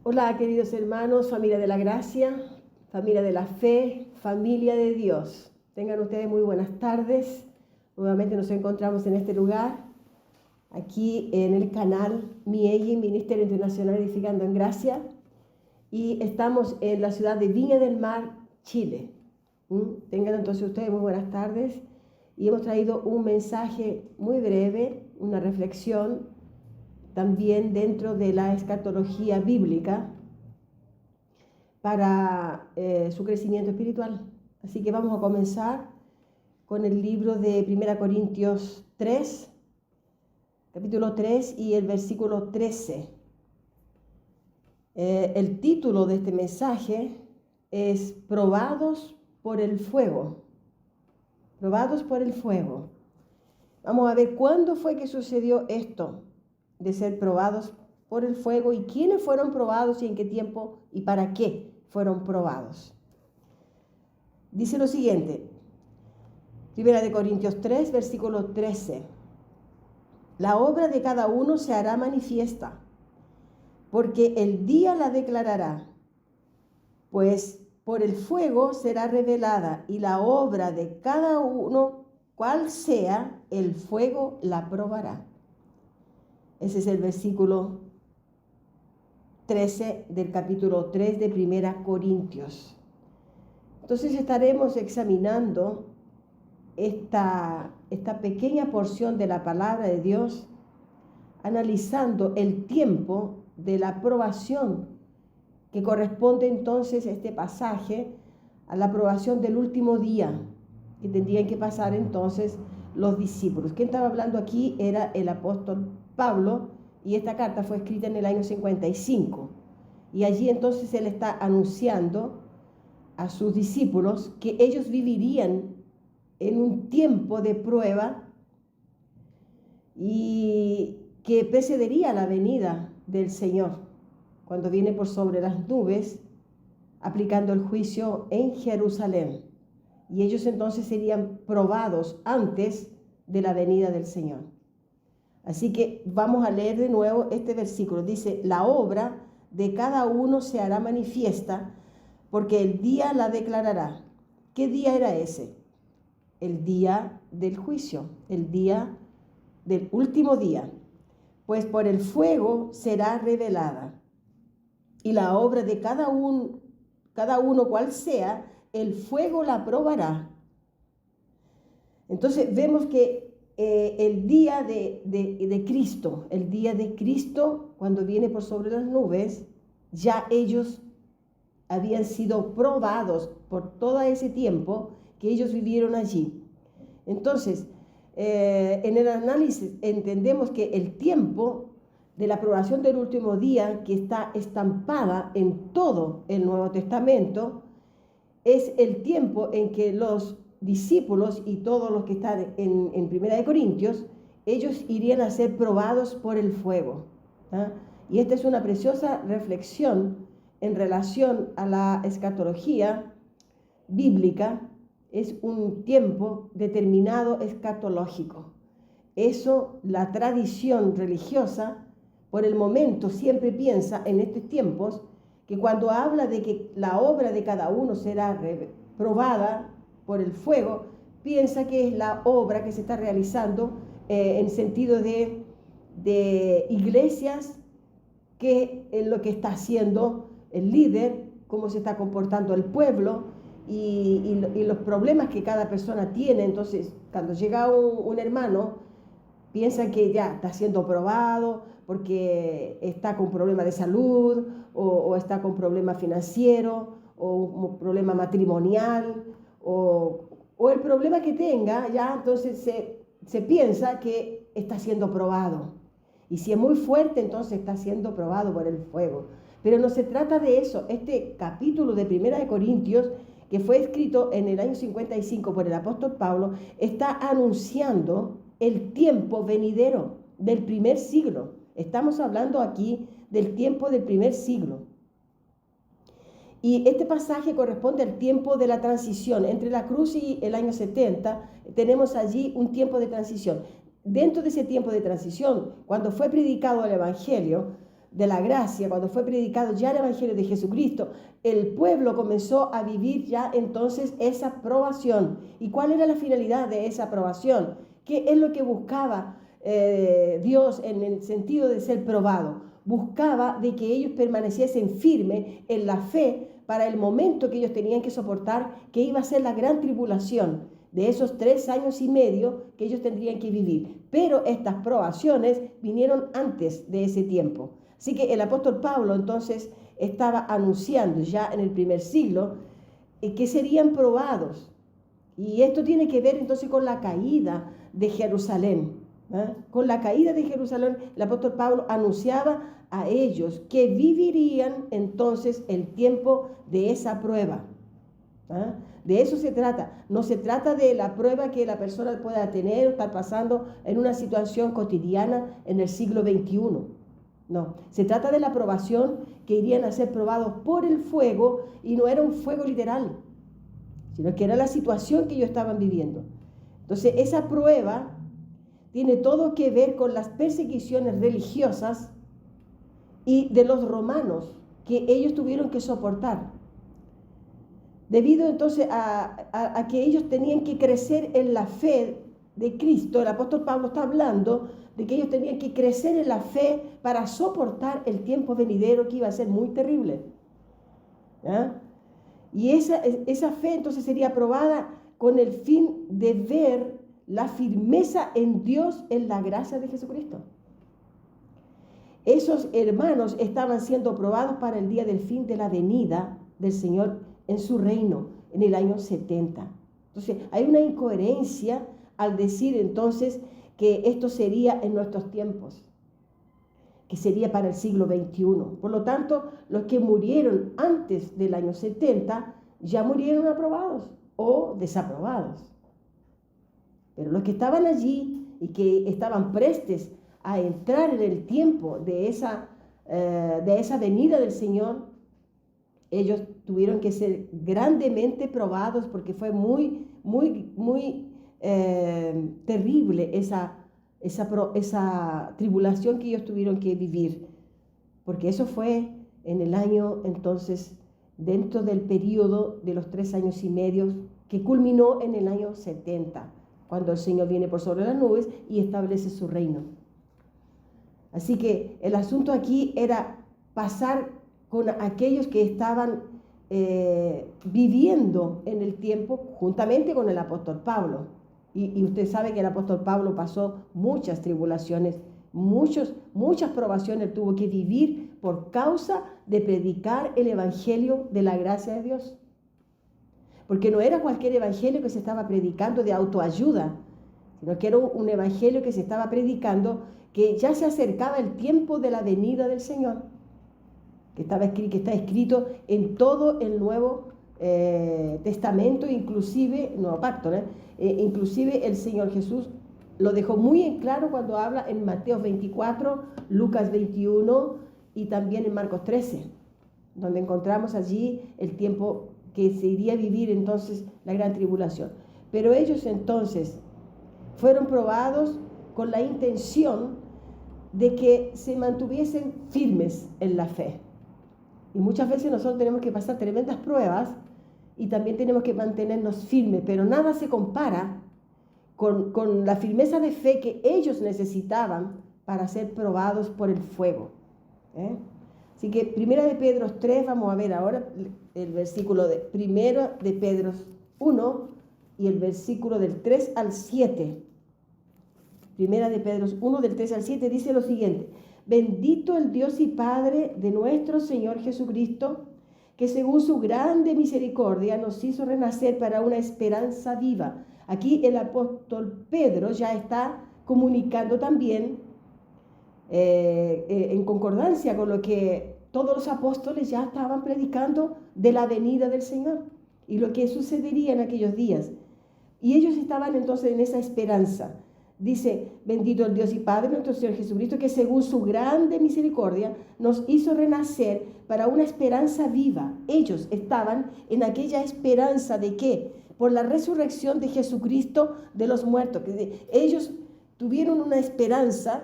Hola, queridos hermanos, familia de la gracia, familia de la fe, familia de Dios. Tengan ustedes muy buenas tardes. Nuevamente nos encontramos en este lugar, aquí en el canal MIEGI, Ministerio Internacional Edificando en Gracia. Y estamos en la ciudad de Viña del Mar, Chile. Tengan entonces ustedes muy buenas tardes. Y hemos traído un mensaje muy breve, una reflexión también dentro de la escatología bíblica para su crecimiento espiritual. Así que vamos a comenzar con el libro de 1 Corintios 3, capítulo 3 y el versículo 13. El título de este mensaje es Probados por el fuego. Probados por el fuego. Vamos a ver cuándo fue que sucedió esto de ser probados por el fuego y quiénes fueron probados y en qué tiempo y para qué fueron probados. Dice lo siguiente, 1 Corintios 3, versículo 13. La obra de cada uno se hará manifiesta, porque el día la declarará, pues por el fuego será revelada, y la obra de cada uno, cual sea, el fuego la probará. Ese es el versículo 13 del capítulo 3 de 1 Corintios. Entonces estaremos examinando esta pequeña porción de la palabra de Dios, analizando el tiempo de la aprobación que corresponde entonces este pasaje a la aprobación del último día que tendrían que pasar entonces los discípulos. Quien estaba hablando aquí era el apóstol Pablo, y esta carta fue escrita en el año 55. Y allí entonces él está anunciando a sus discípulos que ellos vivirían en un tiempo de prueba y que precedería la venida del Señor, cuando viene por sobre las nubes, aplicando el juicio en Jerusalén. Y ellos entonces serían probados antes de la venida del Señor. Así que vamos a leer de nuevo este versículo. Dice, la obra de cada uno se hará manifiesta, porque el día la declarará. ¿Qué día era ese? El día del juicio, el día del último día. Pues por el fuego será revelada. Y la obra de cada uno cual sea, el fuego la probará. Entonces vemos que el día de Cristo, el día de Cristo, cuando viene por sobre las nubes, ya ellos habían sido probados por todo ese tiempo que ellos vivieron allí. Entonces, en el análisis entendemos que el tiempo de la aprobación del último día, que está estampada en todo el Nuevo Testamento, es el tiempo en que los discípulos y todos los que están en 1 Corintios, ellos irían a ser probados por el fuego. Y esta es una preciosa reflexión en relación a la escatología bíblica. Es un tiempo determinado escatológico. Eso, la tradición religiosa, por el momento siempre piensa en estos tiempos que cuando habla de que la obra de cada uno será probada por el fuego, piensa que es la obra que se está realizando en sentido de iglesias, que es lo que está haciendo el líder, cómo se está comportando el pueblo y los problemas que cada persona tiene. Entonces, cuando llega un hermano, piensa que ya está siendo probado porque está con problema de salud o está con problema financiero o un problema matrimonial o el problema que tenga, ya entonces se piensa que está siendo probado. Y si es muy fuerte, entonces está siendo probado por el fuego. Pero no se trata de eso. Este capítulo de 1 Corintios, que fue escrito en el año 55 por el apóstol Pablo, está anunciando el tiempo venidero del primer siglo. Estamos hablando aquí del tiempo del primer siglo. Y este pasaje corresponde al tiempo de la transición. Entre la cruz y el año 70 tenemos allí un tiempo de transición. Dentro de ese tiempo de transición, cuando fue predicado el Evangelio, de la gracia, cuando fue predicado ya el Evangelio de Jesucristo, el pueblo comenzó a vivir ya entonces esa probación. ¿Y cuál era la finalidad de esa probación? ¿Qué es lo que buscaba Dios en el sentido de ser probado? Buscaba de que ellos permaneciesen firmes en la fe para el momento que ellos tenían que soportar, que iba a ser la gran tribulación de esos 3 años y medio que ellos tendrían que vivir. Pero estas probaciones vinieron antes de ese tiempo. Así que el apóstol Pablo entonces estaba anunciando ya en el primer siglo que serían probados. Y esto tiene que ver entonces con la caída de Jerusalén. Con la caída de Jerusalén, el apóstol Pablo anunciaba a ellos que vivirían entonces el tiempo de esa prueba. De eso se trata. No se trata de la prueba que la persona pueda tener o estar pasando en una situación cotidiana en el siglo XXI. No, se trata de la probación que irían a ser probados por el fuego, y no era un fuego literal, sino que era la situación que ellos estaban viviendo. Entonces, esa prueba tiene todo que ver con las persecuciones religiosas y de los romanos que ellos tuvieron que soportar. Debido entonces a que ellos tenían que crecer en la fe de Cristo, el apóstol Pablo está hablando de que ellos tenían que crecer en la fe para soportar el tiempo venidero que iba a ser muy terrible. Y esa fe entonces sería probada con el fin de ver la firmeza en Dios, en la gracia de Jesucristo. Esos hermanos estaban siendo probados para el día del fin de la venida del Señor en su reino, en el año 70. Entonces, hay una incoherencia al decir entonces que esto sería en nuestros tiempos, que sería para el siglo XXI. Por lo tanto, los que murieron antes del año 70 ya murieron aprobados o desaprobados. Pero los que estaban allí y que estaban prestes a entrar en el tiempo de esa venida del Señor, ellos tuvieron que ser grandemente probados, porque fue muy, muy, muy terrible esa tribulación que ellos tuvieron que vivir, porque eso fue en el año entonces, dentro del periodo de los 3 años y medio que culminó en el año 70, cuando el Señor viene por sobre las nubes y establece su reino. Así que el asunto aquí era pasar con aquellos que estaban viviendo en el tiempo juntamente con el apóstol Pablo. Y usted sabe que el apóstol Pablo pasó muchas tribulaciones, muchas probaciones tuvo que vivir por causa de predicar el evangelio de la gracia de Dios. Porque no era cualquier evangelio que se estaba predicando de autoayuda, sino que era un evangelio que se estaba predicando que ya se acercaba el tiempo de la venida del Señor, que está escrito en todo el Nuevo Testamento, inclusive, Nuevo Pacto, inclusive el Señor Jesús lo dejó muy en claro cuando habla en Mateo 24, Lucas 21 y también en Marcos 13, donde encontramos allí el tiempo que se iría a vivir entonces la gran tribulación. Pero ellos entonces fueron probados con la intención de que se mantuviesen firmes en la fe. Y muchas veces nosotros tenemos que pasar tremendas pruebas y también tenemos que mantenernos firmes, pero nada se compara con la firmeza de fe que ellos necesitaban para ser probados por el fuego. Así que Primera de Pedro 3, vamos a ver ahora el versículo de Primera de Pedro 1 y el versículo del 3 al 7. Primera de Pedro 1, del 3 al 7, dice lo siguiente: bendito el Dios y Padre de nuestro Señor Jesucristo, que según su grande misericordia nos hizo renacer para una esperanza viva. Aquí el apóstol Pedro ya está comunicando también en concordancia con lo que todos los apóstoles ya estaban predicando de la venida del Señor y lo que sucedería en aquellos días. Y ellos estaban entonces en esa esperanza. Dice, bendito el Dios y Padre nuestro Señor Jesucristo, que según su grande misericordia nos hizo renacer para una esperanza viva. Ellos estaban en aquella esperanza de ¿qué? Por la resurrección de Jesucristo de los muertos. Ellos tuvieron una esperanza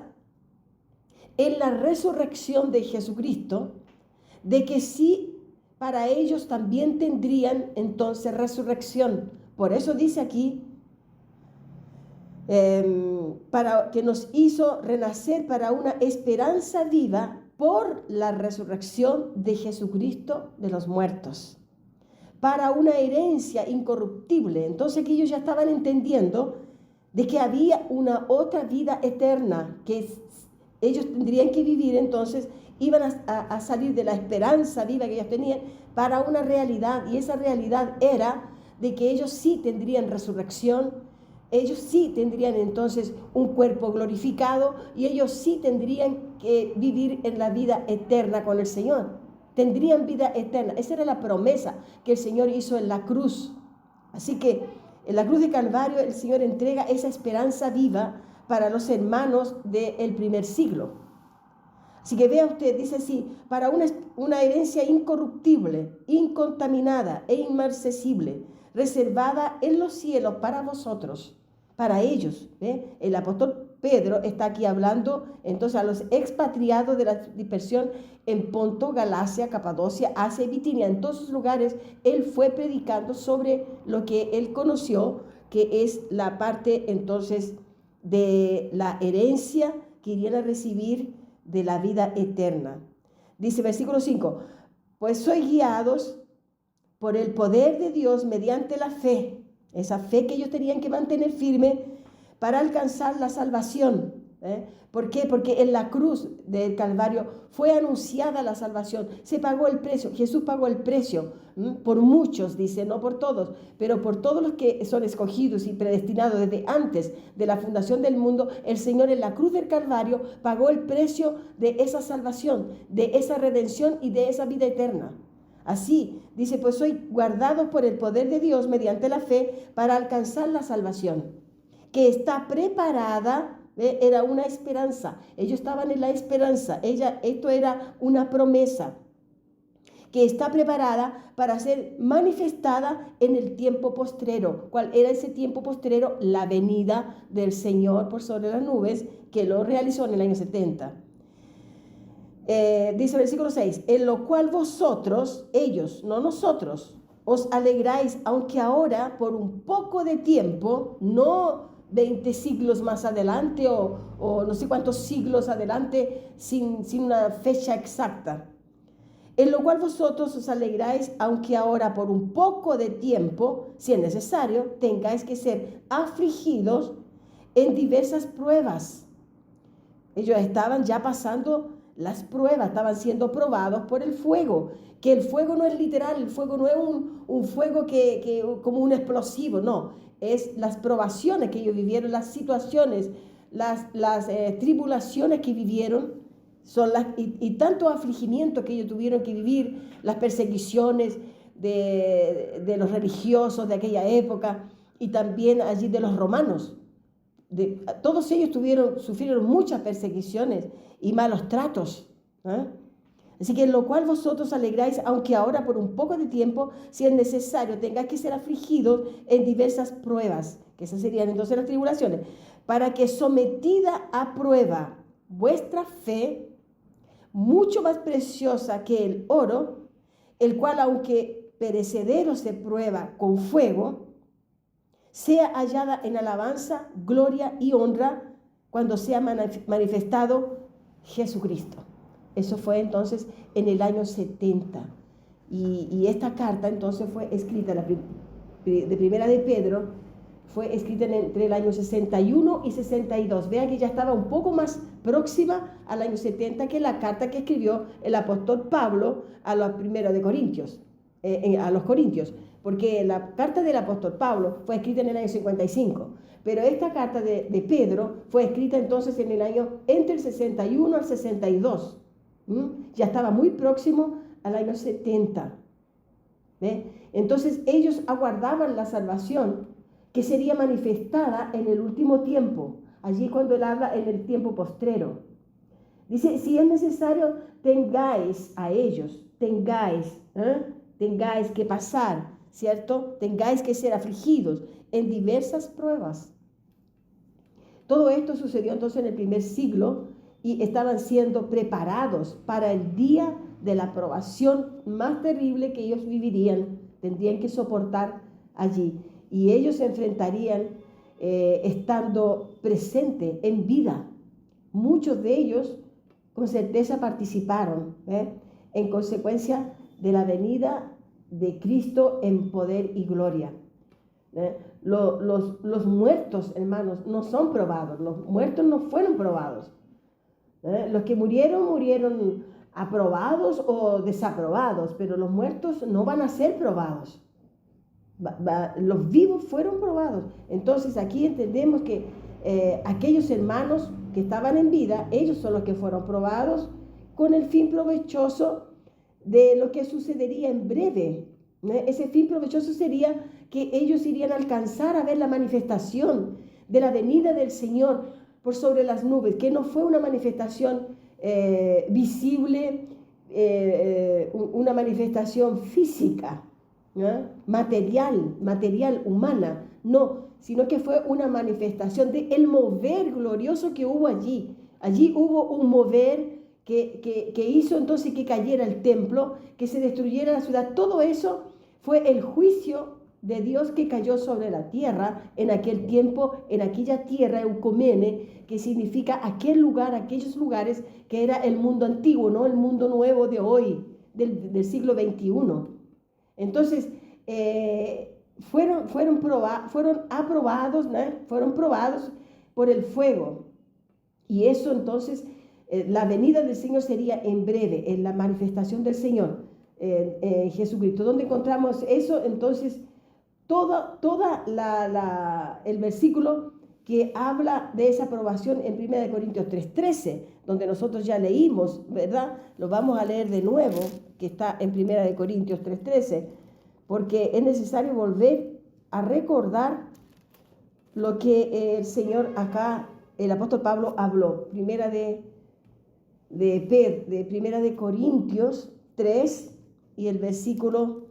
en la resurrección de Jesucristo, de que sí, para ellos también tendrían entonces resurrección. Por eso dice aquí, para que nos hizo renacer para una esperanza viva por la resurrección de Jesucristo de los muertos, para una herencia incorruptible. Entonces que ellos ya estaban entendiendo de que había una otra vida eterna que ellos tendrían que vivir. Entonces iban a salir de la esperanza viva que ellos tenían para una realidad, y esa realidad era de que ellos sí tendrían resurrección, ellos sí tendrían entonces un cuerpo glorificado, y ellos sí tendrían que vivir en la vida eterna con el Señor. Tendrían vida eterna. Esa era la promesa que el Señor hizo en la cruz. Así que en la cruz de Calvario el Señor entrega esa esperanza viva para los hermanos del primer siglo. Así que vea usted, dice así, para una herencia incorruptible, incontaminada e inmarcesible, reservada en los cielos para vosotros, para ellos. El apóstol Pedro está aquí hablando entonces a los expatriados de la dispersión en Ponto, Galacia, Capadocia, Asia y Bitinia. En todos esos lugares él fue predicando sobre lo que él conoció, que es la parte entonces de la herencia que irían a recibir de la vida eterna. Dice versículo 5, pues sois guiados por el poder de Dios mediante la fe, esa fe que ellos tenían que mantener firme para alcanzar la salvación. ¿Por qué? Porque en la cruz del Calvario fue anunciada la salvación, se pagó el precio, Jesús pagó el precio, por muchos, dice, no por todos, pero por todos los que son escogidos y predestinados desde antes de la fundación del mundo. El Señor en la cruz del Calvario pagó el precio de esa salvación, de esa redención y de esa vida eterna. Así, dice, pues soy guardados por el poder de Dios mediante la fe para alcanzar la salvación, que está preparada. Era una esperanza, ellos estaban en la esperanza, esto era una promesa que está preparada para ser manifestada en el tiempo postrero. ¿Cuál era ese tiempo postrero? La venida del Señor por sobre las nubes, que lo realizó en el año 70. Dice el versículo 6, en lo cual vosotros, ellos, no nosotros, os alegráis, aunque ahora por un poco de tiempo, no 20 siglos más adelante o no sé cuántos siglos adelante, sin una fecha exacta. En lo cual vosotros os alegráis, aunque ahora por un poco de tiempo, si es necesario, tengáis que ser afligidos en diversas pruebas. Ellos estaban ya pasando las pruebas, estaban siendo probados por el fuego, que el fuego no es literal, el fuego no es un fuego que como un explosivo, no, es las probaciones que ellos vivieron, las situaciones, las tribulaciones que vivieron, y tanto afligimiento que ellos tuvieron que vivir, las persecuciones de los religiosos de aquella época, y también allí de los romanos. Todos ellos sufrieron muchas persecuciones y malos tratos. Así que en lo cual vosotros alegráis, aunque ahora por un poco de tiempo, si es necesario, tengáis que ser afligidos en diversas pruebas, que esas serían entonces las tribulaciones, para que sometida a prueba vuestra fe, mucho más preciosa que el oro, el cual aunque perecedero se prueba con fuego, sea hallada en alabanza, gloria y honra cuando sea manifestado Jesucristo. Eso fue entonces en el año 70. Y esta carta entonces fue escrita, de primera de Pedro, fue escrita entre el año 61 y 62. Vean que ya estaba un poco más próxima al año 70 que la carta que escribió el apóstol Pablo a los primeros de Corintios, a los Corintios. Porque la carta del apóstol Pablo fue escrita en el año 55, pero esta carta de Pedro fue escrita entonces en el año entre el 61 al 62. Ya estaba muy próximo al año 70. Entonces ellos aguardaban la salvación que sería manifestada en el último tiempo, allí cuando él habla en el tiempo postrero. Dice, si es necesario, tengáis a ellos, tengáis que pasar, ¿cierto? Tengáis que ser afligidos en diversas pruebas. Todo esto sucedió entonces en el primer siglo, y estaban siendo preparados para el día de la probación más terrible que ellos vivirían, tendrían que soportar allí. Y ellos se enfrentarían estando presentes en vida. Muchos de ellos con certeza participaron en consecuencia de la venida de Cristo en poder y gloria. Los muertos, hermanos, no son probados. Los muertos no fueron probados. Los que murieron aprobados o desaprobados, pero los muertos no van a ser probados. Los vivos fueron probados. Entonces aquí entendemos que aquellos hermanos que estaban en vida, ellos son los que fueron probados con el fin provechoso de lo que sucedería en breve. Ese fin provechoso sería que ellos irían a alcanzar a ver la manifestación de la venida del Señor por sobre las nubes, que no fue una manifestación visible, una manifestación física, material, humana, no, sino que fue una manifestación del mover glorioso que hubo allí. Allí hubo un mover que hizo entonces que cayera el templo, que se destruyera la ciudad. Todo eso fue el juicio de Dios que cayó sobre la tierra en aquel tiempo, en aquella tierra, Eucomene, que significa aquel lugar, aquellos lugares que era el mundo antiguo, no el mundo nuevo de hoy, del siglo XXI. Entonces, fueron probados por el fuego. Y eso entonces, la venida del Señor sería en breve, en la manifestación del Señor, Jesucristo. ¿Dónde encontramos eso? Entonces, el versículo que habla de esa aprobación en 1 Corintios 3:13, donde nosotros ya leímos, ¿verdad? Lo vamos a leer de nuevo, que está en 1 Corintios 3:13, porque es necesario volver a recordar lo que el Señor acá, el apóstol Pablo habló. Primera de Corintios 3 y el versículo,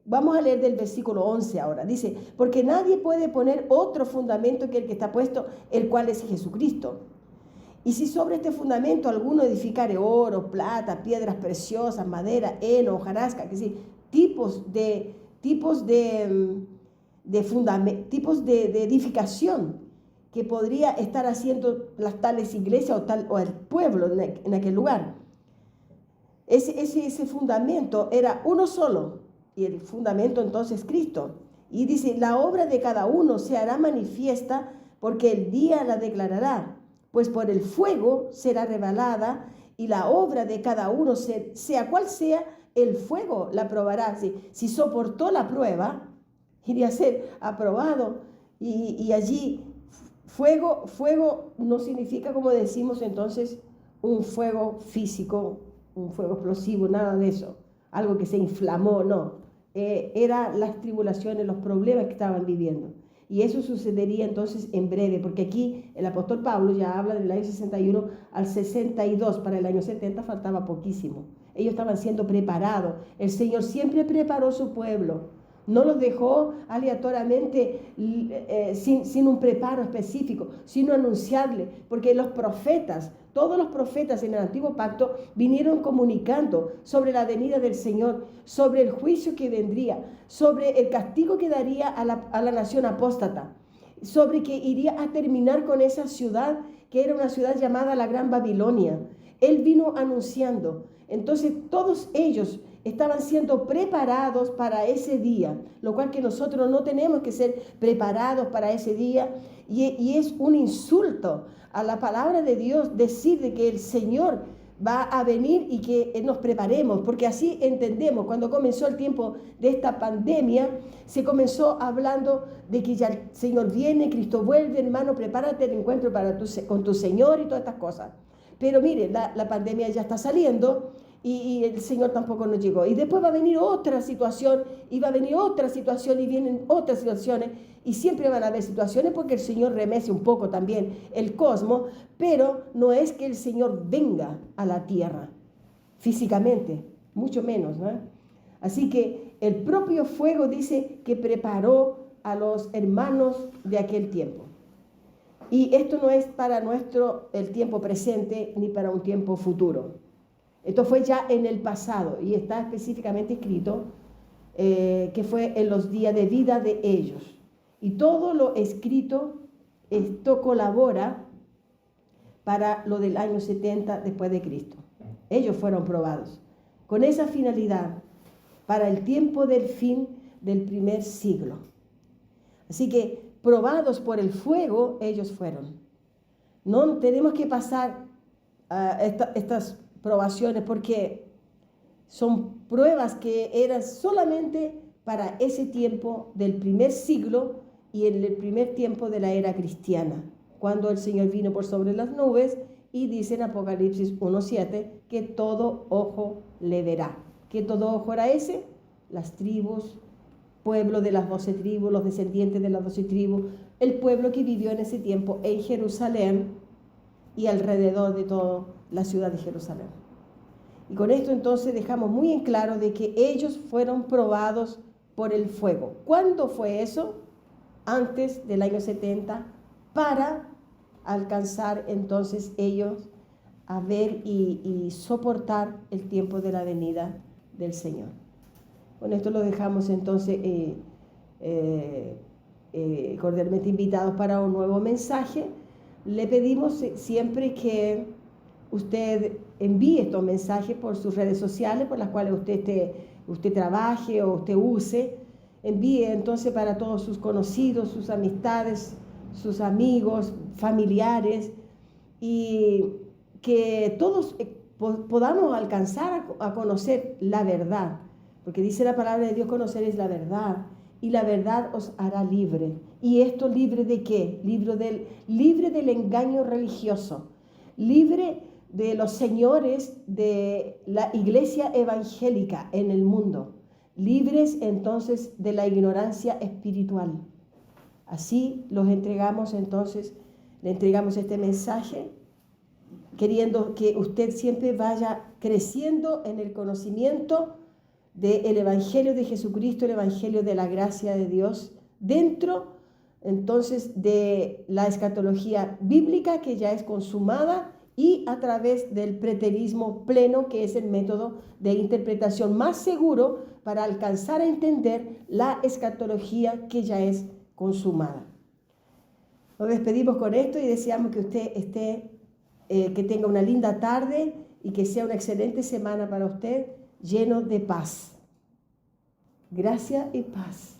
vamos a leer del versículo 11 ahora. Dice, porque nadie puede poner otro fundamento que el que está puesto, el cual es Jesucristo. Y si sobre este fundamento alguno edificare oro, plata, piedras preciosas, madera, heno, hojarasca, que sí, tipos de edificación que podría estar haciendo las tales iglesias o el pueblo en aquel lugar. Ese fundamento era uno solo, y el fundamento entonces Cristo. Y dice, la obra de cada uno se hará manifiesta, porque el día la declarará, pues por el fuego será revelada, y la obra de cada uno, sea cual sea, el fuego la probará. Si soportó la prueba, iría a ser aprobado. Y allí, fuego no significa, como decimos entonces, un fuego físico, un fuego explosivo, nada de eso, algo que se inflamó, no. Eran las tribulaciones, los problemas que estaban viviendo. Y eso sucedería entonces en breve, porque aquí el apóstol Pablo ya habla del año 61 al 62, para el año 70 faltaba poquísimo. Ellos estaban siendo preparados. El Señor siempre preparó su pueblo. No los dejó aleatoriamente sin un preparo específico, sino anunciarle, porque los profetas, todos los profetas en el Antiguo Pacto vinieron comunicando sobre la venida del Señor, sobre el juicio que vendría, sobre el castigo que daría a la nación apóstata, sobre que iría a terminar con esa ciudad que era una ciudad llamada la Gran Babilonia. Él vino anunciando. Entonces todos ellos estaban siendo preparados para ese día, lo cual que nosotros no tenemos que ser preparados para ese día, y es un insulto a la palabra de Dios decir de que el Señor va a venir y que nos preparemos, porque así entendemos. Cuando comenzó el tiempo de esta pandemia, se comenzó hablando de que ya el Señor viene, Cristo vuelve, hermano, prepárate el encuentro con tu Señor y todas estas cosas. Pero mire, la pandemia ya está saliendo y el Señor tampoco nos llegó. Y después va a venir otra situación, y va a venir otra situación, y vienen otras situaciones, y siempre van a haber situaciones porque el Señor remece un poco también el cosmos, pero no es que el Señor venga a la tierra físicamente, mucho menos, ¿no? Así que el propio fuego dice que preparó a los hermanos de aquel tiempo. Y esto no es para el tiempo presente ni para un tiempo futuro. Esto fue ya en el pasado y está específicamente escrito que fue en los días de vida de ellos. Y todo lo escrito, esto colabora para lo del año 70 después de Cristo. Ellos fueron probados con esa finalidad para el tiempo del fin del primer siglo. Así que probados por el fuego, ellos fueron. No tenemos que pasar estas probaciones porque son pruebas que eran solamente para ese tiempo del primer siglo y en el primer tiempo de la era cristiana, cuando el Señor vino por sobre las nubes y dice en Apocalipsis 1:7 que todo ojo le verá. ¿Qué todo ojo era ese? Las tribus, pueblo de las 12 tribus, los descendientes de las 12 tribus, el pueblo que vivió en ese tiempo en Jerusalén y alrededor de toda la ciudad de Jerusalén. Y con esto entonces dejamos muy en claro de que ellos fueron probados por el fuego. ¿Cuándo fue eso? Antes del año 70, para alcanzar entonces ellos a ver y soportar el tiempo de la venida del Señor. Con esto lo dejamos entonces cordialmente invitados para un nuevo mensaje. Le pedimos siempre que usted envíe estos mensajes por sus redes sociales, por las cuales usted trabaje o usted use. Envíe entonces para todos sus conocidos, sus amistades, sus amigos, familiares, y que todos podamos alcanzar a conocer la verdad, porque dice la palabra de Dios, conoceréis la verdad, y la verdad os hará libre. ¿Y esto libre de qué? Libre del engaño religioso, libre de los señores de la iglesia evangélica en el mundo, libres entonces de la ignorancia espiritual. Así los entregamos entonces, le entregamos este mensaje, queriendo que usted siempre vaya creciendo en el conocimiento del Evangelio de Jesucristo, el Evangelio de la gracia de Dios, dentro entonces de la escatología bíblica que ya es consumada y a través del preterismo pleno, que es el método de interpretación más seguro para alcanzar a entender la escatología que ya es consumada. Nos despedimos con esto y deseamos que usted que tenga una linda tarde y que sea una excelente semana para usted, lleno de paz. Gracia y paz.